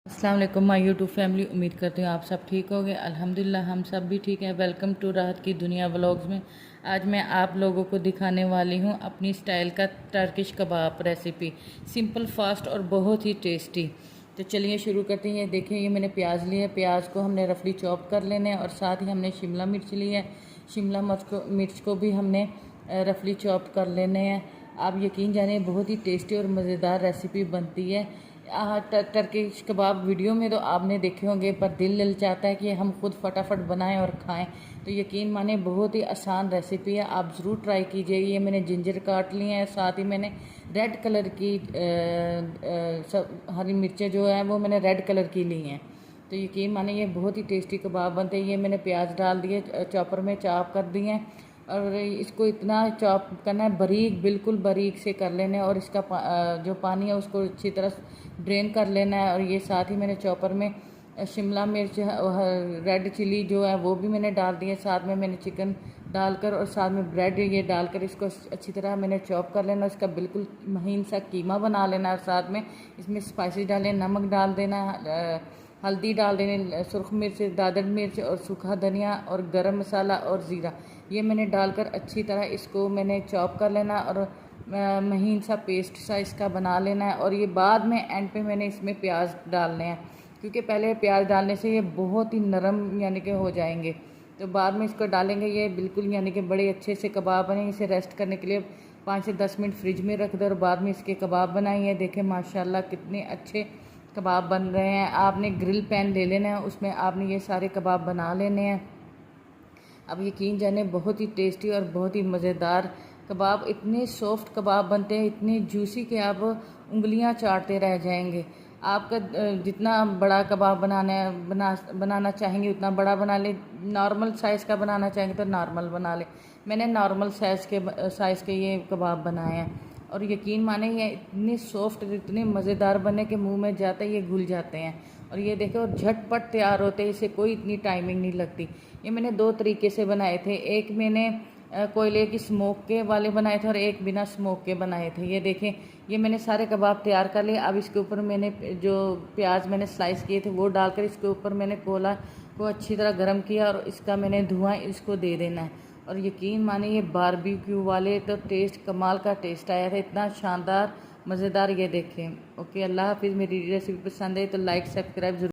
अस्सलाम वालेकुम my YouTube family. उम्मीद करती हूँ आप सब ठीक होंगे। अल्हम्दुलिल्लाह हम सब भी ठीक हैं। वेलकम टू राहत की दुनिया व्लॉग्स में। आज मैं आप लोगों को दिखाने वाली हूँ अपनी स्टाइल का टर्किश कबाब रेसिपी, सिंपल फास्ट और बहुत ही टेस्टी। तो चलिए शुरू करते हैं। देखिए ये मैंने प्याज लिया है, प्याज को हमने रफली चॉप कर लेना है और साथ ही हमने शिमला मिर्च ली है। शिमला मिर्च को भी हमने रफली चॉप कर लेने हैं। आप यकीन जानिए बहुत ही टेस्टी और मज़ेदार रेसिपी बनती है। टर्किश कबाब वीडियो में तो आपने देखे होंगे, पर दिल चाहता है कि हम खुद फटाफट बनाएं और खाएं। तो यकीन माने बहुत ही आसान रेसिपी है, आप ज़रूर ट्राई कीजिए। ये मैंने जिंजर काट लिए हैं, साथ ही मैंने रेड कलर की हरी मिर्चें जो है वो मैंने रेड कलर की ली हैं। तो यकीन माने ये बहुत ही टेस्टी कबाब बनते हैं। ये मैंने प्याज डाल दिए, चॉपर में चॉप कर दिए हैं और इसको इतना चॉप करना है, बारीक बिल्कुल बारीक से कर लेना है और इसका जो पानी है उसको अच्छी तरह ड्रेन कर लेना है। और ये साथ ही मैंने चॉपर में शिमला मिर्च, रेड चिली जो है वो भी मैंने डाल दी है। साथ में मैंने चिकन डालकर और साथ में ब्रेड ये डालकर इसको अच्छी तरह मैंने चॉप कर लेना। इसका बिल्कुल महीन सा कीमा बना लेना और साथ में इसमें स्पाइसेस डालें, नमक डाल देना, हल्दी डाल देने, सुरख मिर्च, दादड़ मिर्च और सूखा धनिया और गरम मसाला और ज़ीरा, ये मैंने डालकर अच्छी तरह इसको मैंने चॉप कर लेना और महीन सा पेस्ट सा इसका बना लेना है। और ये बाद में एंड पे मैंने इसमें प्याज डालने हैं, क्योंकि पहले प्याज डालने से ये बहुत ही नरम यानी कि हो जाएंगे, तो बाद में इसको डालेंगे। ये बिल्कुल यानी कि बड़े अच्छे से कबाब बने। इसे रेस्ट करने के लिए 5 से 10 मिनट फ्रिज में रख दो और बाद में इसके कबाब बनाइए। देखें माशाल्लाह कितने अच्छे कबाब बन रहे हैं। आपने ग्रिल पैन ले लेना है, उसमें आपने ये सारे कबाब बना लेने हैं। अब यकीन जाने बहुत ही टेस्टी और बहुत ही मज़ेदार कबाब, इतने सॉफ्ट कबाब बनते हैं, इतने जूसी कि आप उंगलियां चाटते रह जाएंगे। आपका जितना बड़ा कबाब बनाना चाहेंगे उतना बड़ा बना ले, नॉर्मल साइज़ का बनाना चाहेंगे तो नॉर्मल बना ले। मैंने नॉर्मल साइज़ के ये कबाब बनाए हैं और यकीन माने ये इतने सॉफ्ट, इतने मज़ेदार बने कि मुंह में जाते ही ये घुल जाते हैं। और ये देखो और झटपट तैयार होते हैं, इसे कोई इतनी टाइमिंग नहीं लगती। ये मैंने 2 तरीके से बनाए थे, एक मैंने कोयले की स्मोक के वाले बनाए थे और एक बिना स्मोक के बनाए थे। ये देखें ये मैंने सारे कबाब तैयार कर लिए। अब इसके ऊपर मैंने जो प्याज मैंने स्लाइस किए थे वो डालकर इसके ऊपर मैंने कोयला को अच्छी तरह गर्म किया और इसका मैंने धुआं इसको दे देना है। और यकीन माने ये बारबेक्यू वाले तो टेस्ट कमाल का टेस्ट आया था, इतना शानदार मज़ेदार। ये देखें। ओके, अल्लाह हाफिज़। मेरी रेसिपी पसंद है तो लाइक सब्सक्राइब ज़रूर।